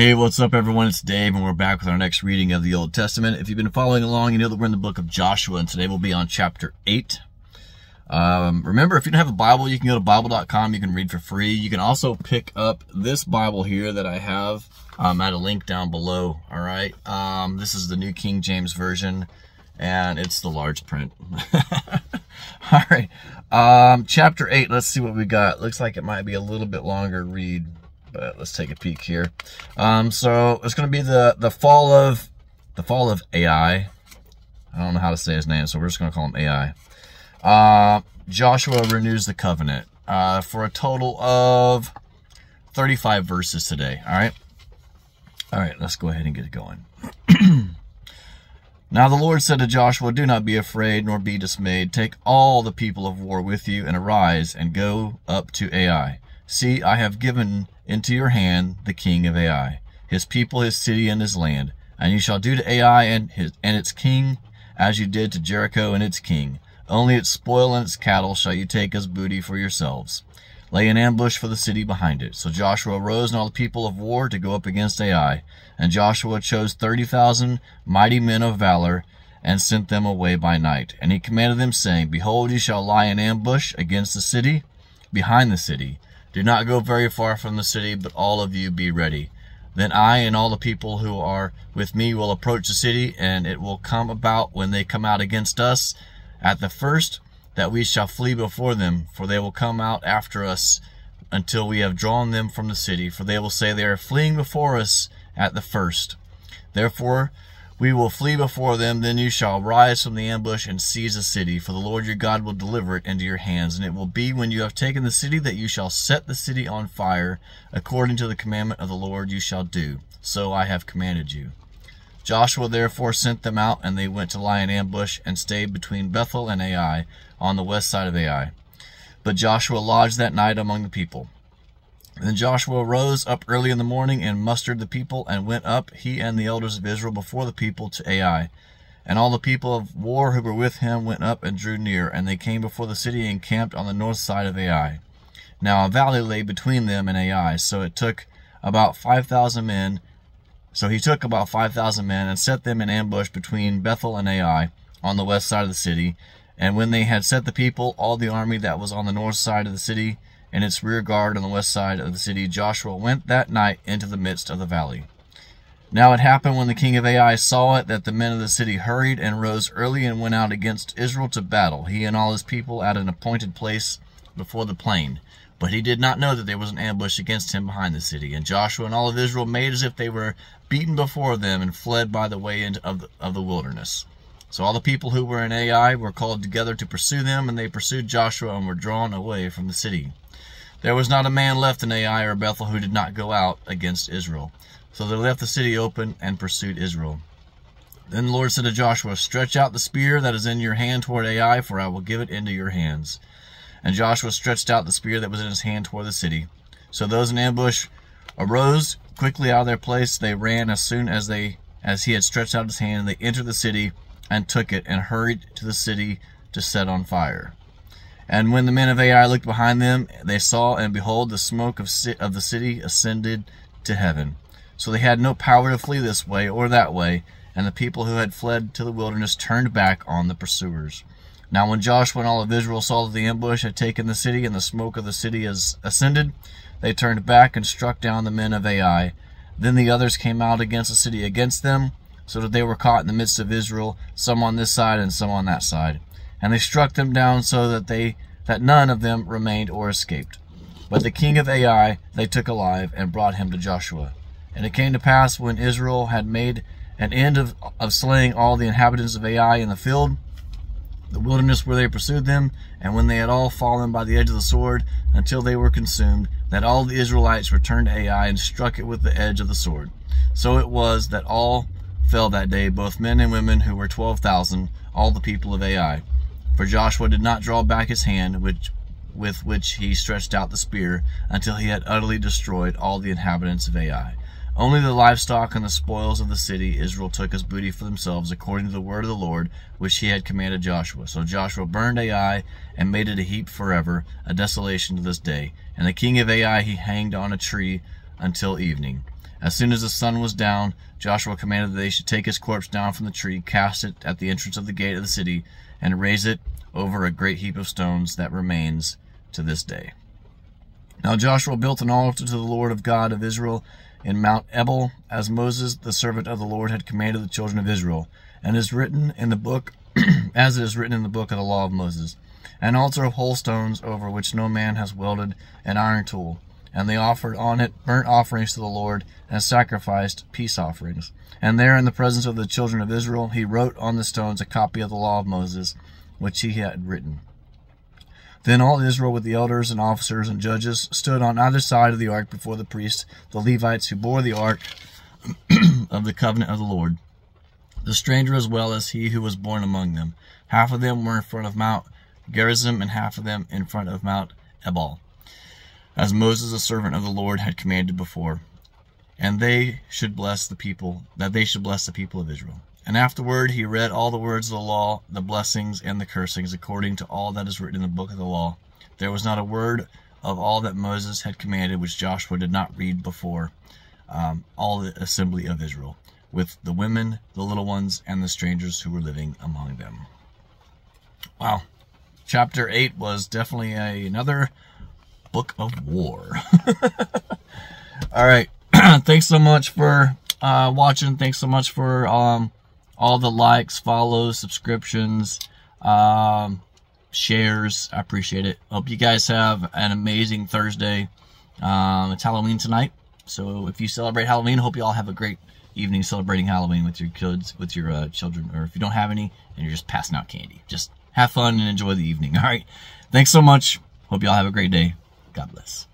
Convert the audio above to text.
Hey, what's up everyone? It's Dave and we're back with our next reading of the Old Testament. If you've been following along, you know that we're in the book of Joshua, and today we'll be on chapter 8. Remember, if you don't have a Bible, you can go to Bible.com. You can read for free. You can also pick up this Bible here that I have at a link down below. All right. This is the New King James Version, and it's the large print. All right. Chapter 8. Let's see what we got. Looks like it might be a little bit longer read, but let's take a peek here. So it's going to be the fall of AI. I don't know how to say his name, so we're just going to call him AI. Joshua renews the covenant for a total of 35 verses today. All right, let's go ahead and get it going. Now the Lord said to Joshua, "Do not be afraid, nor be dismayed. Take all the people of war with you, and arise and go up to Ai. See, I have given into your hand the king of Ai, his people, his city, and his land. And you shall do to Ai and its king as you did to Jericho and its king. Only its spoil and its cattle shall you take as booty for yourselves. Lay an ambush for the city behind it." So Joshua arose and all the people of war to go up against Ai. And Joshua chose 30,000 mighty men of valor and sent them away by night. And he commanded them, saying, "Behold, you shall lie in ambush against the city, behind the city. Do not go very far from the city, but all of you be ready. Then I and all the people who are with me will approach the city, and it will come about when they come out against us at the first, that we shall flee before them, for they will come out after us until we have drawn them from the city. For they will say, they are fleeing before us at the first. Therefore we will flee before them. Then you shall rise from the ambush and seize the city, for the Lord your God will deliver it into your hands. And it will be when you have taken the city that you shall set the city on fire, according to the commandment of the Lord you shall do. So I have commanded you." Joshua therefore sent them out, and they went to lie in ambush and stayed between Bethel and Ai, on the west side of Ai. But Joshua lodged that night among the people. Then Joshua rose up early in the morning and mustered the people, and went up, he and the elders of Israel, before the people to Ai. And all the people of war who were with him went up and drew near, and they came before the city and camped on the north side of Ai. Now a valley lay between them and Ai, so it took about 5,000 men. So he took about 5,000 men and set them in ambush between Bethel and Ai on the west side of the city. And when they had set the people, all the army that was on the north side of the city, and its rear guard on the west side of the city, Joshua went that night into the midst of the valley. Now it happened when the king of Ai saw it, that the men of the city hurried and rose early and went out against Israel to battle, he and all his people, at an appointed place before the plain. But he did not know that there was an ambush against him behind the city. And Joshua and all of Israel made as if they were beaten before them, and fled by the way of the wilderness. So all the people who were in Ai were called together to pursue them, and they pursued Joshua and were drawn away from the city. There was not a man left in Ai or Bethel who did not go out against Israel. So they left the city open and pursued Israel. Then the Lord said to Joshua, "Stretch out the spear that is in your hand toward Ai, for I will give it into your hands." And Joshua stretched out the spear that was in his hand toward the city. So those in ambush arose quickly out of their place. They ran as soon as he had stretched out his hand, and they entered the city and took it, and hurried to the city to set on fire. And when the men of Ai looked behind them, they saw, and behold, the smoke of the city ascended to heaven. So they had no power to flee this way or that way, and the people who had fled to the wilderness turned back on the pursuers. Now when Joshua and all of Israel saw that the ambush had taken the city, and the smoke of the city has ascended, they turned back and struck down the men of Ai. Then the others came out against the city against them, so that they were caught in the midst of Israel, some on this side and some on that side. And they struck them down, so that none of them remained or escaped. But the king of Ai they took alive, and brought him to Joshua. And it came to pass, when Israel had made an end of slaying all the inhabitants of Ai in the field, the wilderness where they pursued them, and when they had all fallen by the edge of the sword, until they were consumed, that all the Israelites returned to Ai, and struck it with the edge of the sword. So it was that all fell that day, both men and women, who were 12,000, all the people of Ai. For Joshua did not draw back his hand, with which he stretched out the spear, until he had utterly destroyed all the inhabitants of Ai. Only the livestock and the spoils of the city Israel took as booty for themselves, according to the word of the Lord, which he had commanded Joshua. So Joshua burned Ai, and made it a heap forever, a desolation to this day. And the king of Ai he hanged on a tree until evening. As soon as the sun was down, Joshua commanded that they should take his corpse down from the tree, cast it at the entrance of the gate of the city, and raise it over a great heap of stones that remains to this day. Now Joshua built an altar to the Lord of God of Israel in Mount Ebal, as Moses, the servant of the Lord, had commanded the children of Israel, and is written in the book, as it is written in the book of the law of Moses, an altar of whole stones over which no man has welded an iron tool. And they offered on it burnt offerings to the Lord, and sacrificed peace offerings. And there, in the presence of the children of Israel, he wrote on the stones a copy of the law of Moses, which he had written. Then all Israel, with the elders and officers and judges, stood on either side of the ark before the priests, the Levites, who bore the ark of the covenant of the Lord, the stranger as well as he who was born among them. Half of them were in front of Mount Gerizim, and half of them in front of Mount Ebal, as Moses, the servant of the Lord, had commanded before, and they should bless the people, that they should bless the people of Israel. And afterward he read all the words of the law, the blessings and the cursings, according to all that is written in the book of the law. There was not a word of all that Moses had commanded which Joshua did not read before all the assembly of Israel, with the women, the little ones, and the strangers who were living among them. Wow. Chapter 8 was definitely another book of war. All right. Thanks so much for watching. Thanks so much for all the likes, follows, subscriptions, shares. I appreciate it. Hope you guys have an amazing Thursday. It's Halloween tonight, so if you celebrate Halloween, hope you all have a great evening celebrating Halloween with your kids, with your children, or if you don't have any and you're just passing out candy, just have fun and enjoy the evening. All right. Thanks so much. Hope you all have a great day. God bless.